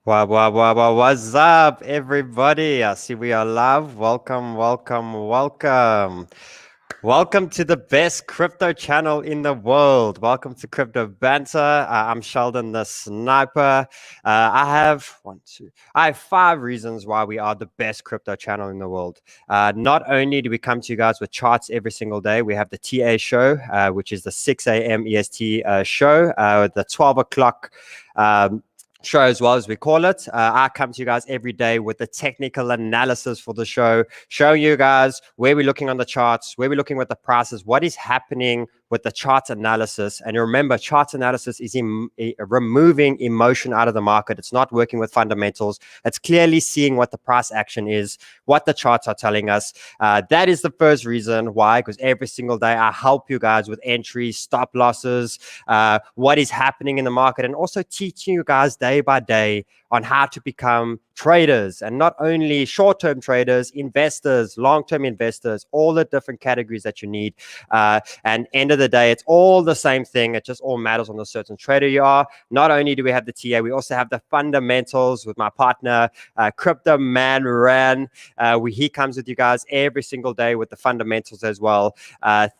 What's up, everybody? I see we are live. Welcome. Welcome to the best crypto channel in the world. Welcome to Crypto Banter. I'm Sheldon the Sniper. I have 5 reasons why we are the best crypto channel in the world. Not only do we come to you guys with charts every single day, we have the TA show, which is the 6 a.m. EST show, the 12 o'clock. Show as well as we call it. I come to you guys every day with the technical analysis for the show, showing you guys where we're looking on the charts, where we're looking with the prices, what is happening with the chart analysis. And remember, chart analysis is removing emotion out of the market. It's not working with fundamentals. It's clearly seeing what the price action is, what the charts are telling us. That is the first reason why, because every single day I help you guys with entries, stop losses, what is happening in the market, and also teaching you guys day by day on how to become traders, and not only short-term traders, investors, long-term investors, all the different categories that you need. And end of the day, it's all the same thing. It just all matters on the certain trader you are. Not only do we have the TA, we also have the fundamentals with my partner, Crypto Man Ran. He comes with you guys every single day with the fundamentals as well.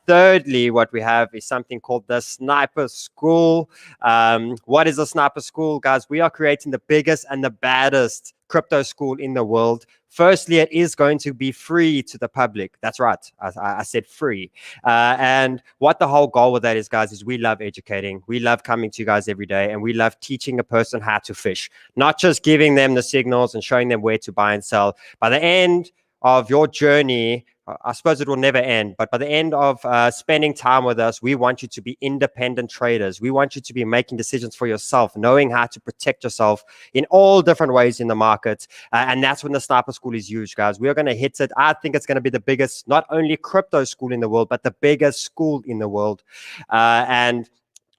Thirdly, what we have is something called the Sniper School. What is the Sniper School, guys? We are creating the biggest and the baddest crypto school in the world. Firstly, it is going to be free to the public. That's right. I said free. And what the whole goal with that is, guys, is we love educating. We love coming to you guys every day, and we love teaching a person how to fish, not just giving them the signals and showing them where to buy and sell. By the end of your journey, I suppose it will never end, but by the end of spending time with us, we want you to be independent traders. We want you to be making decisions for yourself, knowing how to protect yourself in all different ways in the market. And that's when the Sniper School is huge, guys. We are going to hit it. I think it's going to be the biggest, not only crypto school in the world, but the biggest school in the world. And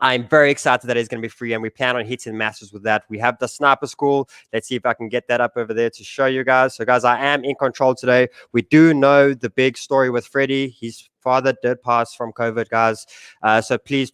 I'm very excited that it's going to be free, and we plan on hitting masters with that. We have the Sniper School. Let's see if I can get that up over there to show you guys. So, guys, I am in control today. We do know the big story with Freddie. His father did pass from COVID, guys. So please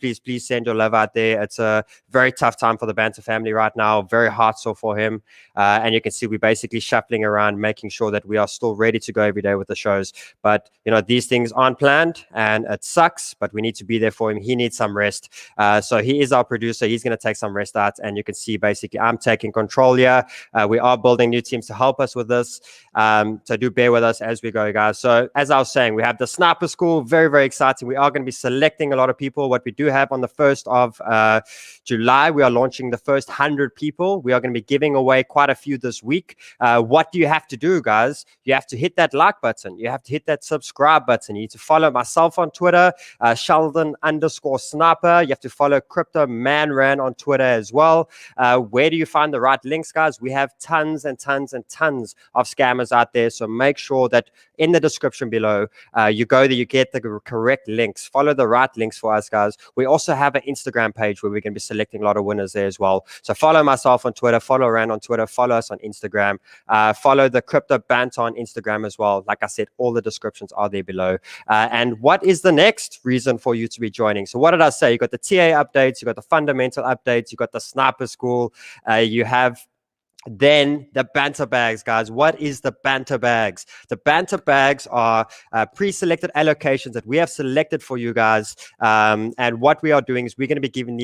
send your love out there. It's a very tough time for the Banter family right now. Very heartsore for him. And you can see we're basically shuffling around, making sure that we are still ready to go every day with the shows. But, you know, these things aren't planned, and it sucks, but we need to be there for him. He needs some rest. So he is our producer. He's going to take some rest out. And you can see basically I'm taking control here. We are building new teams to help us with this. So do bear with us as we go, guys. So as I was saying, we have the Sniper School. Very exciting. We are going to be selecting a lot of people. What we do have on the 1st of July, we are launching the first 100 people. We are going to be giving away quite a few this week. What do you have to do, guys? You have to hit that like button. You have to hit that subscribe button. You need to follow myself on Twitter, Sheldon_Sniper. You have to follow Crypto Man Ran on Twitter as well. Where do you find the right links, guys? We have tons and tons and tons of scammers out there. So make sure that in the description below, you go there, you get the correct links. Follow the right links for us, guys. We also have an Instagram page where we're going to be selecting a lot of winners there as well. So follow myself on Twitter, follow Ran on Twitter, follow us on Instagram, follow the Crypto Banter on Instagram as well. Like I said, all the descriptions are there below. And what is the next reason for you to be joining? So what did I say? You got the TA updates, you got the fundamental updates, you got the Sniper School, you have then the Banter bags, guys. What is the Banter bags? The Banter bags are pre-selected allocations that we have selected for you guys. And what we are doing is we're going to be giving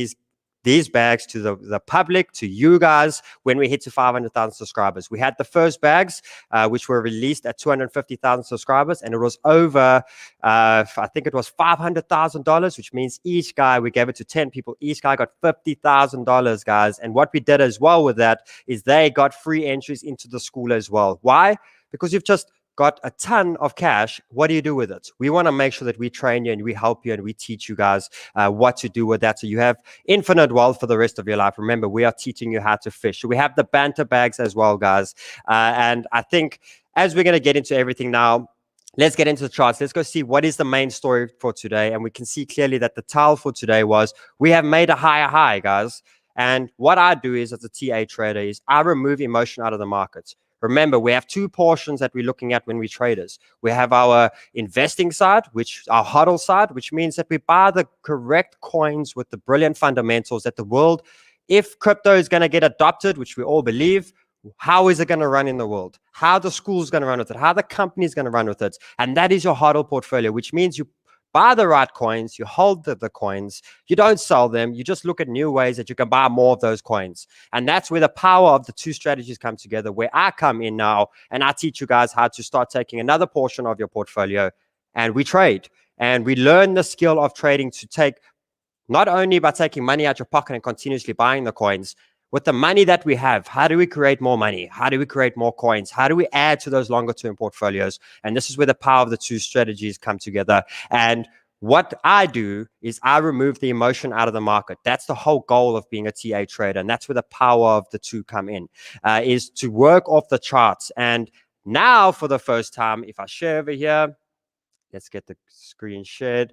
these bags to the public, to you guys, when we hit to 500,000 subscribers. We had the first bags, which were released at 250,000 subscribers, and it was over, I think it was $500,000, which means each guy, we gave it to 10 people. Each guy got $50,000, guys. And what we did as well with that is they got free entries into the school as well. Why? Because you've just got a ton of cash. What do you do with it? We want to make sure that we train you and we help you and we teach you guys what to do with that, so you have infinite wealth for the rest of your life. Remember, we are teaching you how to fish. So we have the Banter bags as well, guys. And I think as we're going to get into everything now, let's get into the charts. Let's go see what is the main story for today. And we can see clearly that the tile for today was we have made a higher high, guys. And what I do is, as a TA trader, is I remove emotion out of the markets. Remember, we have two portions that we're looking at when we traders. We have our investing side, which our HODL side, which means that we buy the correct coins with the brilliant fundamentals that the world if crypto is going to get adopted, which we all believe, how is it going to run in the world? How the school's going to run with it? How the company's going to run with it? And that is your HODL portfolio, which means you buy the right coins, you hold the coins, you don't sell them, you just look at new ways that you can buy more of those coins. And that's where the power of the two strategies come together, where I come in now and I teach you guys how to start taking another portion of your portfolio and we trade. And we learn the skill of trading to take, not only by taking money out your pocket and continuously buying the coins, with the money that we have, how do we create more money? How do we create more coins? How do we add to those longer term portfolios? And this is where the power of the two strategies come together. And what I do is I remove the emotion out of the market. That's the whole goal of being a TA trader. And that's where the power of the two come in, is to work off the charts. And now for the first time, if I share over here, let's get the screen shared.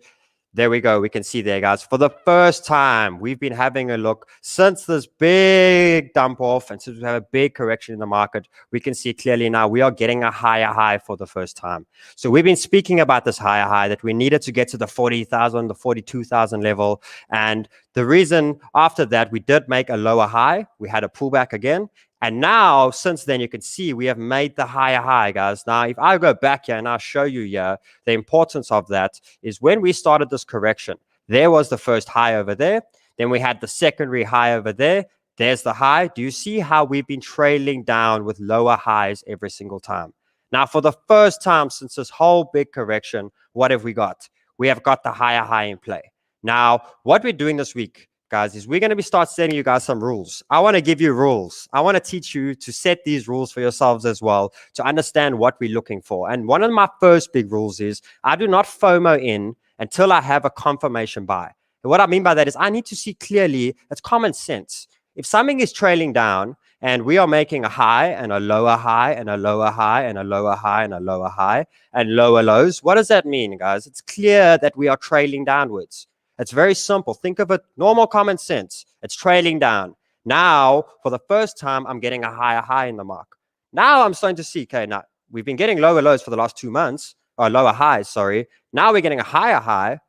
There we go. We can see there, guys. For the first time, we've been having a look since this big dump off and since we have a big correction in the market, we can see clearly now we are getting a higher high for the first time. So we've been speaking about this higher high that we needed to get to the 40,000, the 42,000 level. And the reason after that, we did make a lower high. We had a pullback again. And now, since then, you can see we have made the higher high, guys. Now, if I go back here and I'll show you here, the importance of that is when we started this correction, there was the first high over there. Then we had the secondary high over there. There's the high. Do you see how we've been trailing down with lower highs every single time? Now, for the first time since this whole big correction, what have we got? We have got the higher high in play. Now, what we're doing this week, guys, is we're going to start setting you guys some rules. I want to give you rules. I want to teach you to set these rules for yourselves as well, to understand what we're looking for. And one of my first big rules is I do not FOMO in until I have a confirmation buy. And what I mean by that is I need to see clearly, it's common sense. If something is trailing down and we are making a high and a lower high and a lower high and a lower high and a lower high and lower lows, what does that mean, guys? It's clear that we are trailing downwards. It's very simple. Think of it, normal common sense. It's trailing down. Now, for the first time, I'm getting a higher high in the mark. Now I'm starting to see, okay, now we've been getting lower lows for the last 2 months, or lower highs, sorry. Now we're getting a higher high.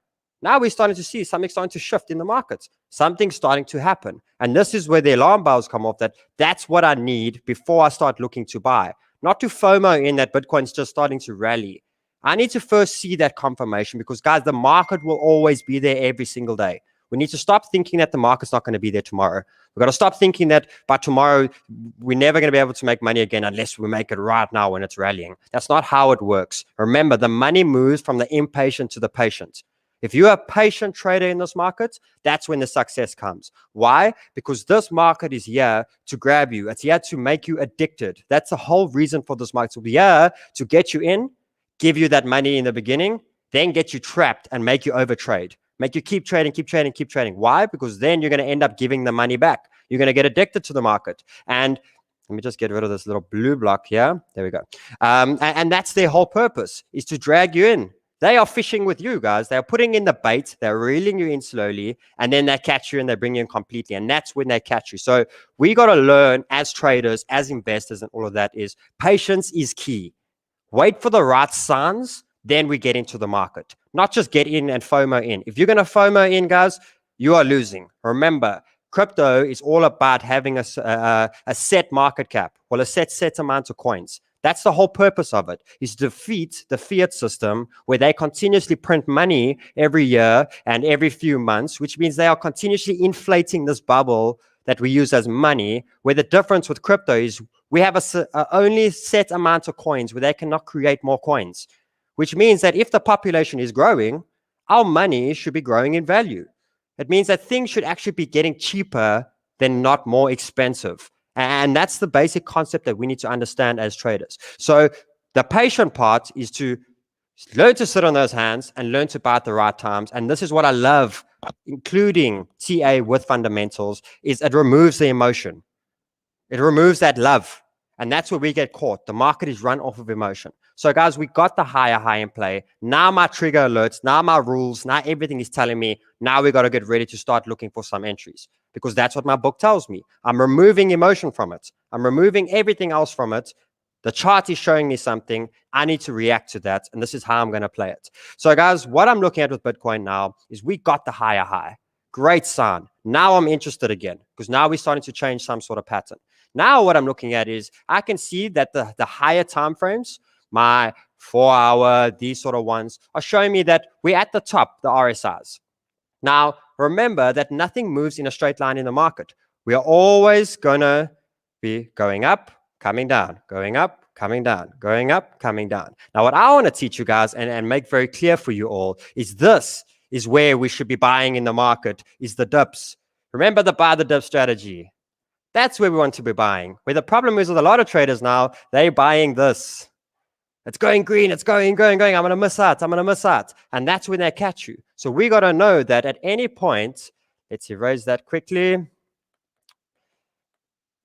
Now we're starting to see something starting to shift in the markets. Something's starting to happen. And this is where the alarm bells come off, that's what I need before I start looking to buy. Not to FOMO in that Bitcoin's just starting to rally. I need to first see that confirmation because, guys, the market will always be there every single day. We need to stop thinking that the market's not going to be there tomorrow. We've got to stop thinking that by tomorrow, we're never going to be able to make money again unless we make it right now when it's rallying. That's not how it works. Remember, the money moves from the impatient to the patient. If you're a patient trader in this market, that's when the success comes. Why? Because this market is here to grab you. It's here to make you addicted. That's the whole reason for this market to be here, to get you in, give you that money in the beginning, then get you trapped and make you overtrade. Make you keep trading, keep trading, keep trading. Why? Because then you're going to end up giving the money back. You're going to get addicted to the market. And let me just get rid of this little blue block here. There we go. And that's their whole purpose, is to drag you in. They are fishing with you, guys. They're putting in the bait. They're reeling you in slowly. And then they catch you and they bring you in completely. And that's when they catch you. So we got to learn as traders, as investors and all of that is patience is key. Wait for the right signs, then we get into the market. Not just get in and FOMO in. If you're going to FOMO in, guys, you are losing. Remember, crypto is all about having a set market cap. Well, a set amount of coins. That's the whole purpose of it, is to defeat the fiat system where they continuously print money every year and every few months, which means they are continuously inflating this bubble that we use as money, where the difference with crypto is we have a only set amount of coins where they cannot create more coins, which means that if the population is growing, our money should be growing in value. It means that things should actually be getting cheaper than not more expensive. And that's the basic concept that we need to understand as traders. So the patient part is to learn to sit on those hands and learn to buy at the right times. And this is what I love, including TA with fundamentals, is it removes the emotion. It removes that love. And that's where we get caught. The market is run off of emotion. So guys, we got the higher high in play. Now my trigger alerts, now my rules, now everything is telling me, now we got to get ready to start looking for some entries, because that's what my book tells me. I'm removing emotion from it. I'm removing everything else from it. The chart is showing me something. I need to react to that. And this is how I'm going to play it. So guys, what I'm looking at with Bitcoin now is we got the higher high. Great sign. Now I'm interested again because now we're starting to change some sort of pattern. Now what I'm looking at is I can see that the higher time frames, my 4 hour, these sort of ones, are showing me that we're at the top, the RSIs. Now, remember that nothing moves in a straight line in the market. We are always going to be going up, coming down, going up, coming down, going up, coming down. Now, what I want to teach you guys and make very clear for you all is this is where we should be buying in the market, is the dips. Remember the buy the dip strategy. That's where we want to be buying. Where the problem is with a lot of traders now, they're buying this. It's going green, it's going. I'm going to miss out. And that's when they catch you. So we got to know that at any point, let's erase that quickly.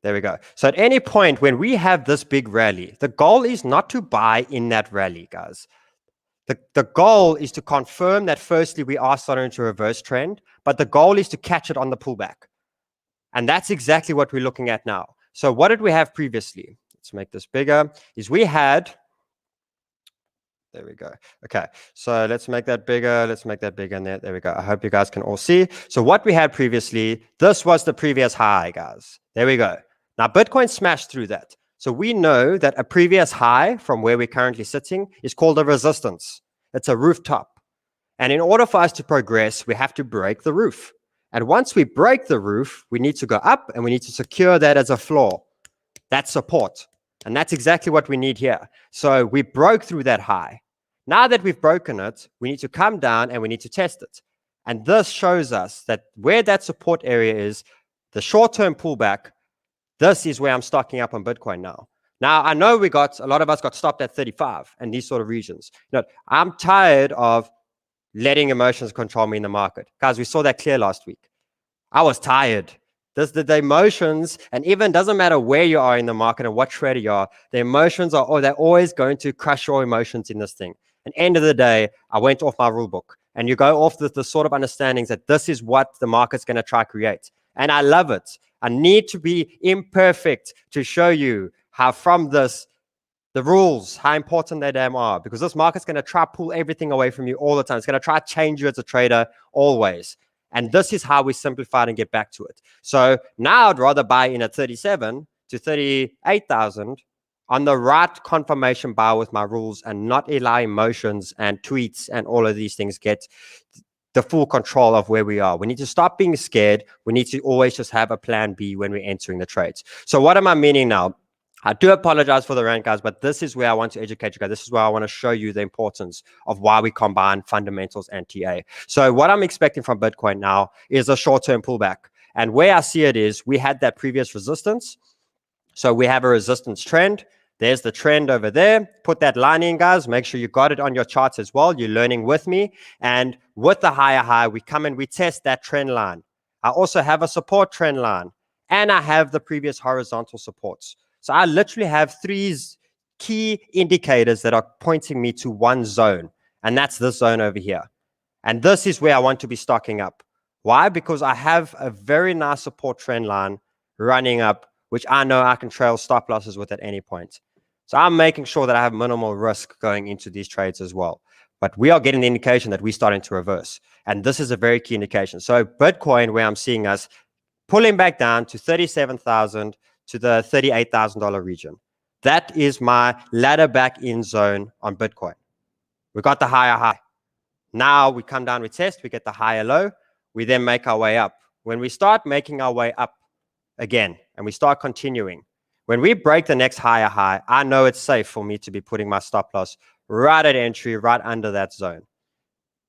There we go. So at any point when we have this big rally, the goal is not to buy in that rally, guys. The goal is to confirm that firstly, we are starting to reverse trend, but the goal is to catch it on the pullback. And that's exactly what we're looking at now. So what did we have previously? Let's make this bigger. Is we had, there we go. Okay, so let's make that bigger. Let's make that bigger. And there we go. I hope you guys can all see. So what we had previously, this was the previous high, guys. There we go. Now Bitcoin smashed through that. So we know that a previous high from where we're currently sitting is called a resistance. It's a rooftop. And in order for us to progress, we have to break the roof. And once we break the roof, we need to go up and we need to secure that as a floor. That's support. And that's exactly what we need here. So we broke through that high. Now that we've broken it, we need to come down and we need to test it. And this shows us that where that support area is, the short-term pullback, this is where I'm stocking up on Bitcoin now. Now, I know a lot of us got stopped at 35 and these sort of regions. I'm tired of letting emotions control me in the market. Guys, we saw that clear last week. I was tired. The emotions, and even doesn't matter where you are in the market and what trader you are, the emotions they're always going to crush your emotions in this thing. At the end of the day, I went off my rule book. And you go off the sort of understandings that this is what the market's going to try to create. And I love it. I need to be imperfect to show you how from this, the rules, how important they damn are. Because this market's going to try to pull everything away from you all the time. It's going to try to change you as a trader always. And this is how we simplify it and get back to it. So now I'd rather buy in at 37 to 38,000 on the right confirmation bar with my rules and not allow emotions and tweets and all of these things get the full control of where we are. We need to stop being scared. We need to always just have a plan B when we're entering the trades. So what am I meaning now? I do apologize for the rant, guys, but this is where I want to educate you guys. This is where I want to show you the importance of why we combine fundamentals and TA. So what I'm expecting from Bitcoin now is a short-term pullback. And where I see it is we had that previous resistance. So we have a resistance trend. There's the trend over there. Put that line in, guys. Make sure you got it on your charts as well. You're learning with me. And with the higher high, we come and we test that trend line. I also have a support trend line. And I have the previous horizontal supports. So I literally have three key indicators that are pointing me to one zone. And that's this zone over here. And this is where I want to be stocking up. Why? Because I have a very nice support trend line running up, which I know I can trail stop losses with at any point. So I'm making sure that I have minimal risk going into these trades as well. But we are getting the indication that we're starting to reverse. And this is a very key indication. So Bitcoin, where I'm seeing us pulling back down to 37,000 to the $38,000 region. That is my ladder back in zone on Bitcoin. We got the higher high. Now we come down, we test, we get the higher low. We then make our way up. When we start making our way up again, and we start continuing, when we break the next higher high, I know it's safe for me to be putting my stop loss right at entry, right under that zone.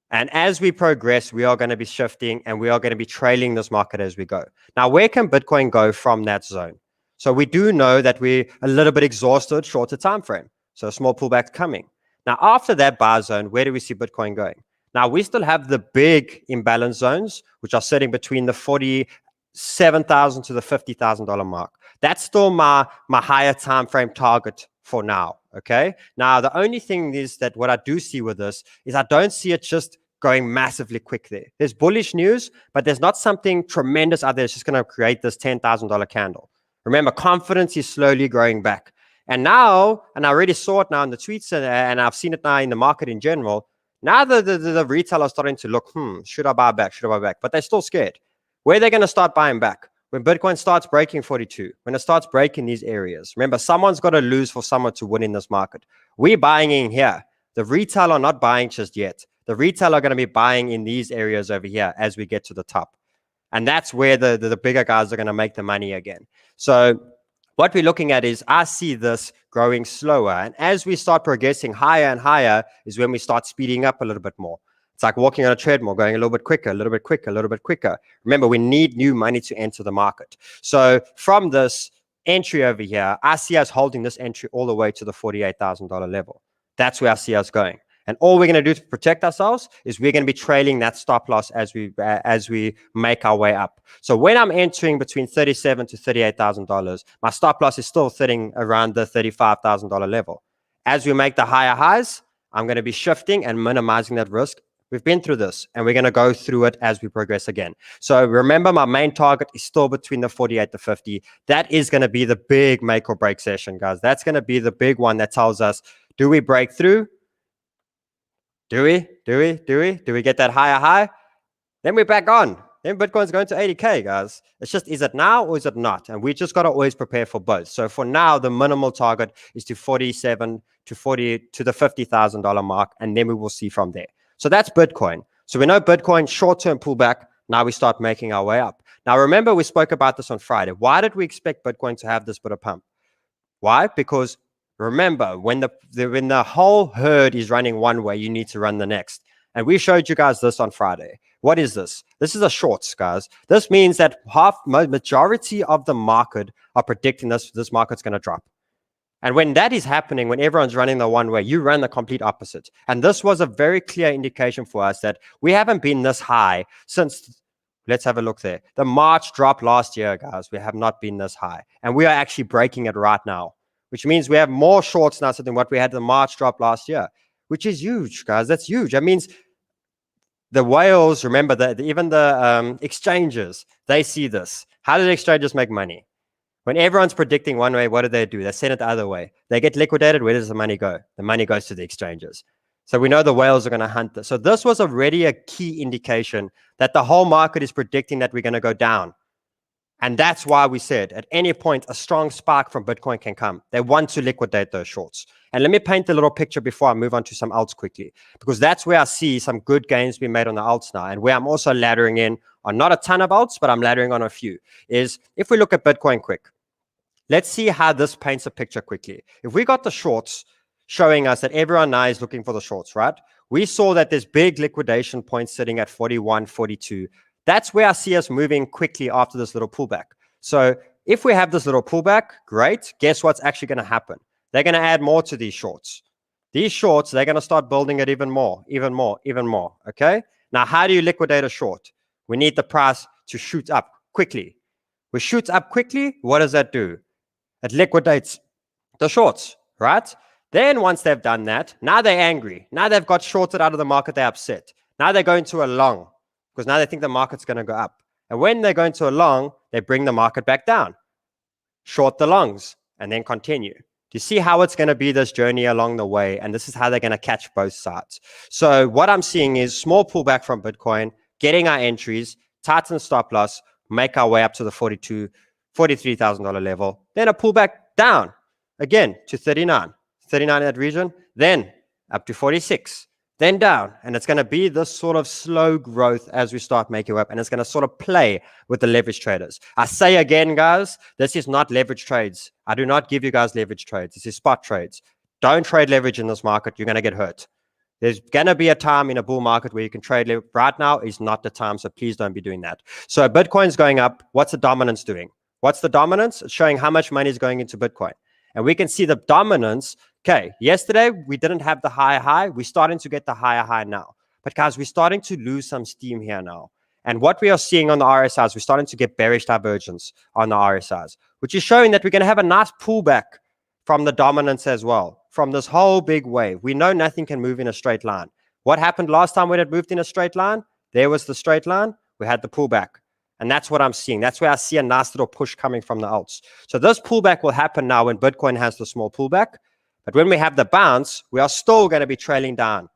And as we progress, we are going to be shifting and we are going to be trailing this market as we go. Now, where can Bitcoin go from that zone? So we do know that we're a little bit exhausted, shorter time frame. So a small pullback coming. Now, after that bar zone, where do we see Bitcoin going? Now, we still have the big imbalance zones, which are sitting between the $47,000 to the $50,000 mark. That's still my higher time frame target for now. Okay. Now, the only thing is that what I do see with this is I don't see it just going massively quick there. There's bullish news, but there's not something tremendous out there that's just going to create this $10,000 candle. Remember, confidence is slowly growing back. And now, and I already saw it now in the tweets and I've seen it now in the market in general. Now the retail are starting to look, should I buy back? Should I buy back? But they're still scared. Where are they going to start buying back? When Bitcoin starts breaking 42, when it starts breaking these areas. Remember, someone's got to lose for someone to win in this market. We're buying in here. The retail are not buying just yet. The retail are going to be buying in these areas over here as we get to the top. And that's where the bigger guys are going to make the money again. So what we're looking at is I see this growing slower. And as we start progressing higher and higher is when we start speeding up a little bit more. It's like walking on a treadmill, going a little bit quicker, a little bit quicker, a little bit quicker. Remember, we need new money to enter the market. So from this entry over here, I see us holding this entry all the way to the $48,000 level. That's where I see us going. And all we're going to do to protect ourselves is we're going to be trailing that stop loss as we make our way up. So when I'm entering between $37,000 to $38,000, my stop loss is still sitting around the $35,000 level. As we make the higher highs, I'm going to be shifting and minimizing that risk. We've been through this, and we're going to go through it as we progress again. So remember, my main target is still between the 48 to 50. That is going to be the big make or break session, guys. That's going to be the big one that tells us, do we break through? Do we get that higher high? Then we're back on. Then Bitcoin's going to 80K, guys. It's just, is it now or is it not? And we just got to always prepare for both. So for now, the minimal target is to 47 to 40 to the $50,000 mark, and then we will see from there. So that's Bitcoin. So we know Bitcoin short-term pullback. Now we start making our way up. Now remember, we spoke about this on Friday. Why did we expect Bitcoin to have this bit of pump? Why? Because remember, when the whole herd is running one way, you need to run the next. And we showed you guys this on Friday. What is this? This is a shorts, guys. This means that majority of the market are predicting this market's going to drop. And when that is happening, when everyone's running the one way, you run the complete opposite. And this was a very clear indication for us that we haven't been this high since, let's have a look there. The March drop last year, guys, we have not been this high. And we are actually breaking it right now, which means we have more shorts now than what we had the March drop last year, which is huge, guys. That's huge. That means the whales, remember that even the exchanges, they see this. How do the exchanges make money? When everyone's predicting one way, what do? They send it the other way. They get liquidated. Where does the money go? The money goes to the exchanges. So we know the whales are going to hunt this. So this was already a key indication that the whole market is predicting that we're going to go down. And that's why we said at any point, a strong spark from Bitcoin can come. They want to liquidate those shorts. And let me paint a little picture before I move on to some alts quickly, because that's where I see some good gains being made on the alts now. And where I'm also laddering in on not a ton of alts, but I'm laddering on a few, is if we look at Bitcoin quick, let's see how this paints a picture quickly. If we got the shorts showing us that everyone now is looking for the shorts, right? We saw that there's big liquidation points sitting at 41, 42. That's where I see us moving quickly after this little pullback. So if we have this little pullback, great. Guess what's actually going to happen? They're going to add more to these shorts. These shorts, they're going to start building it even more. Okay? Now, how do you liquidate a short? We need the price to shoot up quickly. We shoot up quickly. What does that do? It liquidates the shorts, right? Then once they've done that, now they're angry. Now they've got shorted out of the market. They're upset. Now they're going to a long because now they think the market's going to go up. And when they're going to a long, they bring the market back down. Short the longs and then continue. Do you see how it's going to be this journey along the way? And this is how they're going to catch both sides. So what I'm seeing is small pullback from Bitcoin, getting our entries, tighten stop loss, make our way up to the $43,000 level, then a pullback down again to 39 in that region, then up to 46, then down. And it's going to be this sort of slow growth as we start making up, and it's going to sort of play with the leverage traders. I say again, guys, this is not leverage trades. I do not give you guys leverage trades. This is spot trades. Don't trade leverage in this market. You're going to get hurt. There's going to be a time in a bull market where you can trade leverage. Right now is not the time, so please don't be doing that. So Bitcoin's going up. What's the dominance doing? What's the dominance? It's showing how much money is going into Bitcoin. And we can see the dominance. Okay, yesterday we didn't have the higher high. We're starting to get the higher high now. But guys, we're starting to lose some steam here now. And what we are seeing on the RSIs, we're starting to get bearish divergence on the RSIs, which is showing that we're going to have a nice pullback from the dominance as well, from this whole big wave. We know nothing can move in a straight line. What happened last time when it moved in a straight line? There was the straight line. We had the pullback. And that's what I'm seeing. That's where I see a nice little push coming from the alts. So this pullback will happen now when Bitcoin has the small pullback. But when we have the bounce, we are still going to be trailing down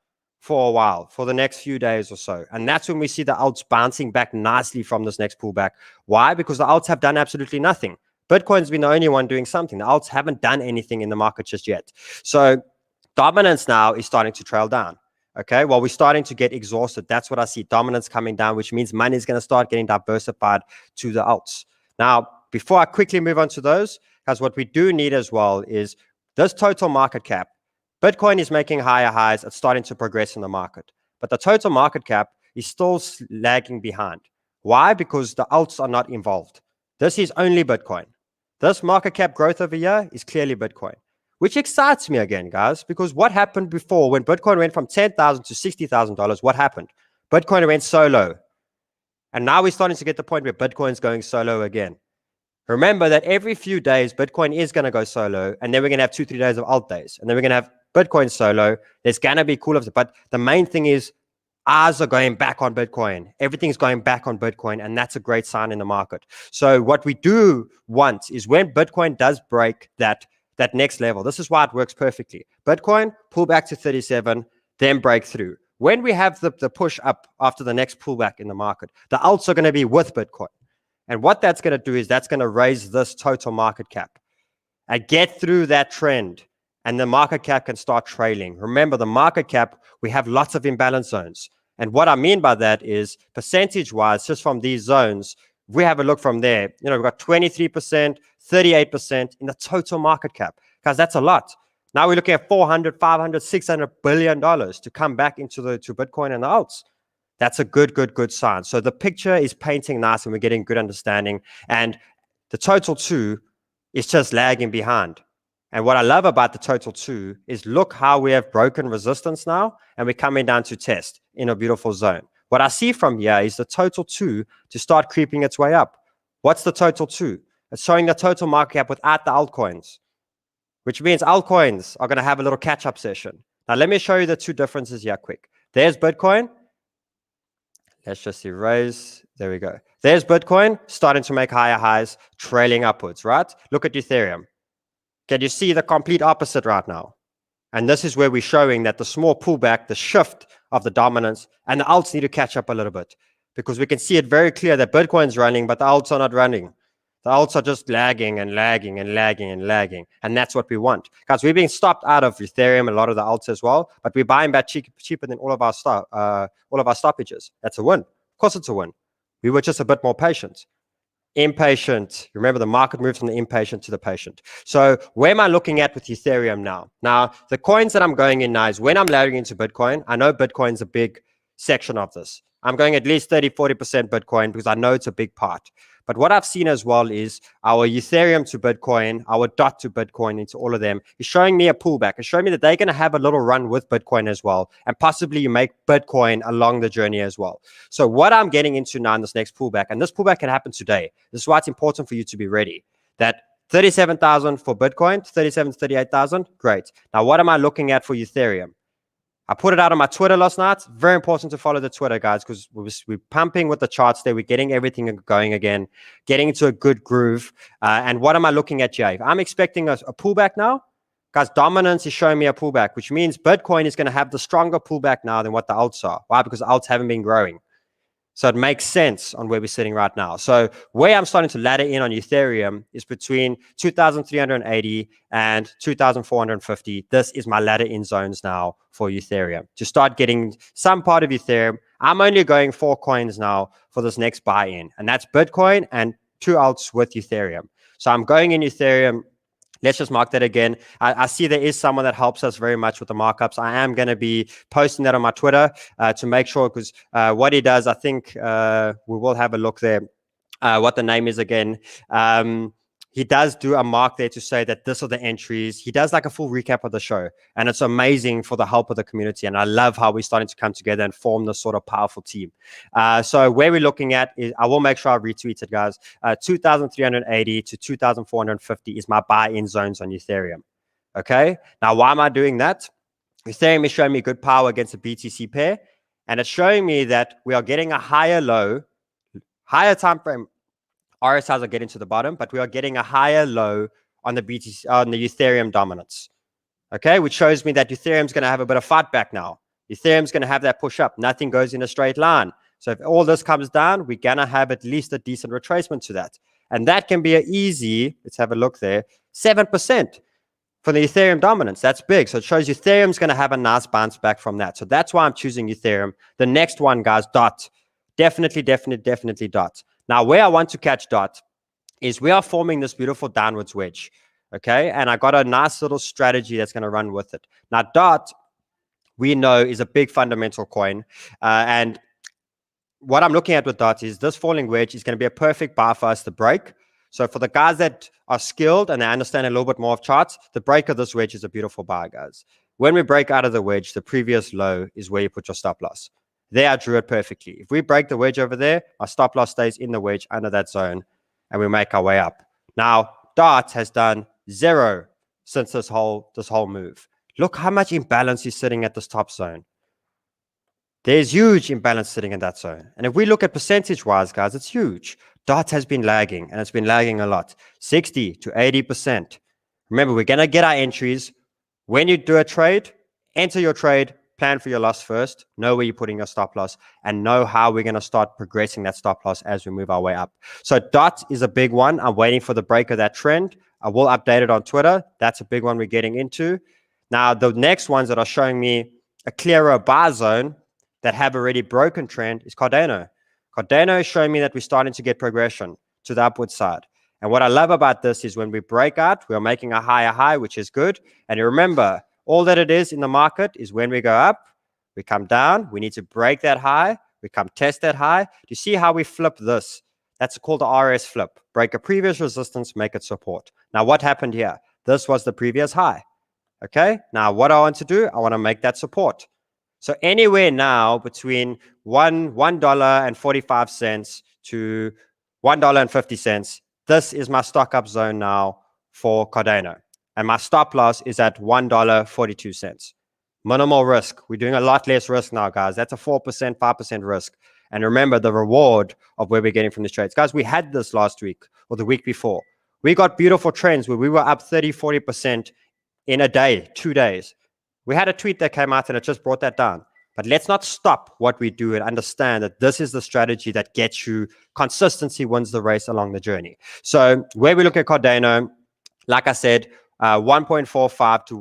for a while, for the next few days or so. And that's when we see the alts bouncing back nicely from this next pullback. Why? Because the alts have done absolutely nothing. Bitcoin's been the only one doing something. The alts haven't done anything in the market just yet. So dominance now is starting to trail down. Okay, well, we're starting to get exhausted. That's what I see. Dominance coming down, which means money is going to start getting diversified to the alts. Now, before I quickly move on to those, because what we do need as well is this total market cap. Bitcoin is making higher highs. It's starting to progress in the market. But the total market cap is still lagging behind. Why? Because the alts are not involved. This is only Bitcoin. This market cap growth over here is clearly Bitcoin, which excites me again, guys, because what happened before when Bitcoin went from $10,000 to $60,000, what happened? Bitcoin went so low. And now we're starting to get the point where Bitcoin's going so low again. Remember that every few days, Bitcoin is going to go solo, and then we're going to have 2-3 days of alt days, and then we're going to have Bitcoin solo. There's going to be cool ups, but the main thing is eyes are going back on Bitcoin. Everything's going back on Bitcoin, and that's a great sign in the market. So what we do want is when Bitcoin does break that next level, this is why it works perfectly. Bitcoin, pull back to 37, then break through. When we have the push up after the next pullback in the market, the alts are going to be with Bitcoin. And what that's going to do is that's going to raise this total market cap and get through that trend, and the market cap can start trailing. Remember, the market cap, we have lots of imbalance zones. And what I mean by that is percentage-wise, just from these zones, we have a look from there. You know, we've got 23%, 38% in the total market cap, because that's a lot. Now we're looking at 400, 500, 600 billion dollars to come back into to Bitcoin and the alts. That's a good sign. So the picture is painting nice and we're getting good understanding. And the total 2 is just lagging behind. And what I love about the total 2 is look how we have broken resistance now and we're coming down to test in a beautiful zone. What I see from here is the total 2 to start creeping its way up. What's the total 2? It's showing the total market cap without the altcoins, which means altcoins are going to have a little catch-up session. Now, let me show you the 2 differences here quick. There's Bitcoin. Let's just erase. There we go. There's Bitcoin starting to make higher highs, trailing upwards, right? Look at Ethereum. Can you see the complete opposite right now? And this is where we're showing that the small pullback, the shift of the dominance, and the alts need to catch up a little bit, because we can see it very clear that Bitcoin's running, but the alts are not running. The alts are just lagging and lagging and lagging and lagging. And that's what we want. Guys, we're being stopped out of Ethereum, a lot of the alts as well, but we're buying back cheaper than all of our stoppages. That's a win. Of course it's a win. We were just a bit more patient. Impatient. Remember, the market moves from the impatient to the patient. So where am I looking at with Ethereum now? Now, the coins that I'm going in now is when I'm laddering into Bitcoin, I know Bitcoin's a big section of this. I'm going at least 30, 40% Bitcoin because I know it's a big part. But what I've seen as well is our Ethereum to Bitcoin, our DOT to Bitcoin, into all of them is showing me a pullback. It's showing me that they're going to have a little run with Bitcoin as well. And possibly you make Bitcoin along the journey as well. So what I'm getting into now in this next pullback, and this pullback can happen today. This is why it's important for you to be ready. That 37,000 for Bitcoin, 37 to 38,000, great. Now, what am I looking at for Ethereum? I put it out on my Twitter last night. Very important to follow the Twitter, guys, because we're pumping with the charts there. We're getting everything going again, getting into a good groove. And what am I looking at, Jay? I'm expecting a pullback now. Guys, dominance is showing me a pullback, which means Bitcoin is going to have the stronger pullback now than what the alts are. Why? Because the alts haven't been growing. So it makes sense on where we're sitting right now. So where I'm starting to ladder in on Ethereum is between 2,380 and 2,450. This is my ladder in zones now for Ethereum to start getting some part of Ethereum. I'm only going 4 coins now for this next buy-in, and that's Bitcoin and 2 alts with Ethereum. So I'm going in Ethereum. Let's just mark that again. I see there is someone that helps us very much with the markups. I am going to be posting that on my Twitter to make sure, because what he does, I think we will have a look there, what the name is again. He does do a mark there to say that this are the entries. He does like a full recap of the show, and it's amazing for the help of the community. And I love how we're starting to come together and form this sort of powerful team. So where we're looking at is, I will make sure I retweet it, guys. 2,380 to 2,450 is my buy-in zones on Ethereum. Okay. Now, why am I doing that? Ethereum is showing me good power against the BTC pair, and it's showing me that we are getting a higher low, higher time frame. RSIs are getting to the bottom, but we are getting a higher low on the BTC, on the Ethereum dominance. Okay, which shows me that Ethereum is going to have a bit of fight back now. Ethereum's going to have that push up. Nothing goes in a straight line. So if all this comes down, we're going to have at least a decent retracement to that. And that can be an easy, let's have a look there, 7% for the Ethereum dominance. That's big. So it shows Ethereum's going to have a nice bounce back from that. So that's why I'm choosing Ethereum. The next one, guys, DOT. Definitely DOT. Now, where I want to catch DOT is we are forming this beautiful downwards wedge. Okay. And I got a nice little strategy that's going to run with it. Now, DOT, we know, is a big fundamental coin. And what I'm looking at with DOT is this falling wedge is going to be a perfect buy for us to break. So for the guys that are skilled and they understand a little bit more of charts, the break of this wedge is a beautiful buy, guys. When we break out of the wedge, the previous low is where you put your stop loss. There, I drew it perfectly. If we break the wedge over there, our stop loss stays in the wedge under that zone, and we make our way up. Now, DOT has done 0 since this whole move. Look how much imbalance is sitting at this top zone. There's huge imbalance sitting in that zone. And if we look at percentage-wise, guys, it's huge. DOT has been lagging, and it's been lagging a lot, 60 to 80%. Remember, we're going to get our entries. When you do a trade, enter your trade, plan for your loss first, know where you're putting your stop loss, and know how we're going to start progressing that stop loss as we move our way up. So DOT is a big one. I'm waiting for the break of that trend. I will update it on Twitter. That's a big one we're getting into. Now, the next ones that are showing me a clearer buy zone that have already broken trend is Cardano. Cardano is showing me that we're starting to get progression to the upward side. And what I love about this is when we break out, we're making a higher high, which is good. And remember, all that it is in the market is when we go up, we come down, we need to break that high, we come test that high. Do you see how we flip this? That's called the RS flip. Break a previous resistance, make it support. Now, what happened here? This was the previous high. Okay, now what I want to do, I want to make that support. So anywhere now between $1.45 to $1.50, this is my stock up zone now for Cardano. And my stop loss is at $1.42. Minimal risk. We're doing a lot less risk now, guys. That's a 4%, 5% risk. And remember the reward of where we're getting from these trades. Guys, we had this last week or the week before. We got beautiful trends where we were up 30, 40% in a day, 2 days. We had a tweet that came out and it just brought that down. But let's not stop what we do and understand that this is the strategy that gets you consistency wins the race along the journey. So where we look at Cardano, like I said, 1.45 to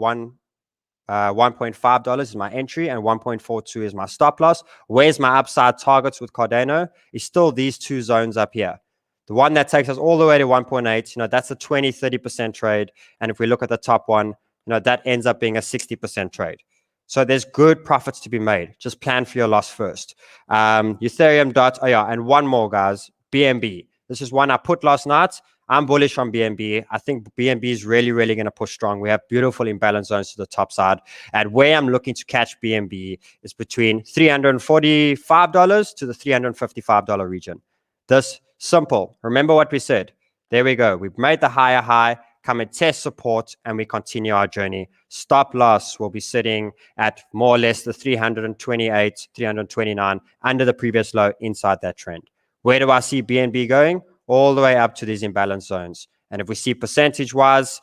$1.5 is my entry and 1.42 is my stop loss. Where's my upside targets with Cardano? Is still these two zones up here. The one that takes us all the way to 1.8, that's a 20, 30% trade. And if we look at the top one, that ends up being a 60% trade. So there's good profits to be made. Just plan for your loss first. Ethereum DOT, and one more, guys, BNB. This is one I put last night. I'm bullish on BNB. I think BNB is really, really going to push strong. We have beautiful imbalance zones to the top side. And where I'm looking to catch BNB is between $345 to the $355 region. This simple. Remember what we said. There we go. We've made the higher high. Come and test support, and we continue our journey. Stop loss will be sitting at more or less the 328, 329 under the previous low inside that trend. Where do I see BNB going? All the way up to these imbalance zones. And if we see percentage-wise,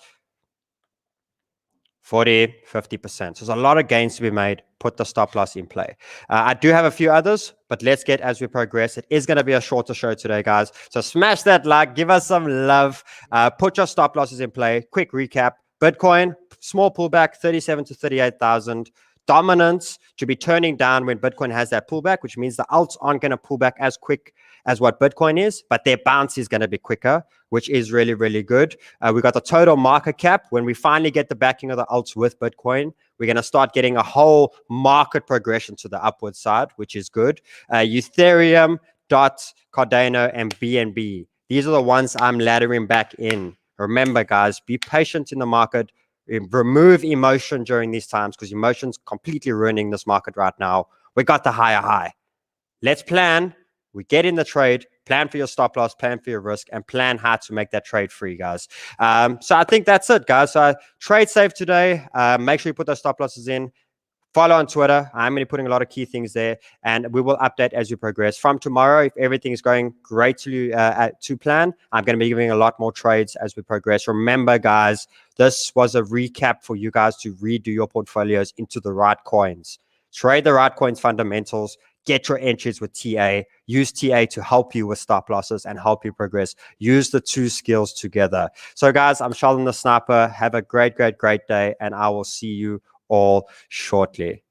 40, 50%. So there's a lot of gains to be made. Put the stop loss in play. I do have a few others, but let's get as we progress. It is going to be a shorter show today, guys. So smash that like, give us some love. Put your stop losses in play. Quick recap. Bitcoin, small pullback, 37 to 38,000. Dominance to be turning down when Bitcoin has that pullback, which means the alts aren't going to pull back as quick as what Bitcoin is, but their bounce is going to be quicker, which is really, really good. We got the total market cap. When we finally get the backing of the alts with Bitcoin, we're going to start getting a whole market progression to the upward side, which is good. Ethereum, DOT, Cardano, and BNB. These are the ones I'm laddering back in. Remember, guys, be patient in the market. Remove emotion during these times because emotion's completely ruining this market right now. We got the higher high. Let's plan. We get in the trade, plan for your stop loss, plan for your risk, and plan how to make that trade free, guys. So I think that's it, guys. So trade safe today. Make sure you put those stop losses in. Follow on Twitter. I'm going to be putting a lot of key things there, and we will update as we progress. From tomorrow, if everything is going great to plan, I'm going to be giving a lot more trades as we progress. Remember, guys, this was a recap for you guys to redo your portfolios into the right coins. Trade the right coins fundamentals. Get your entries with TA. Use TA to help you with stop losses and help you progress. Use the two skills together. So, guys, I'm Sheldon the Sniper. Have a great, great, great day, and I will see you all shortly.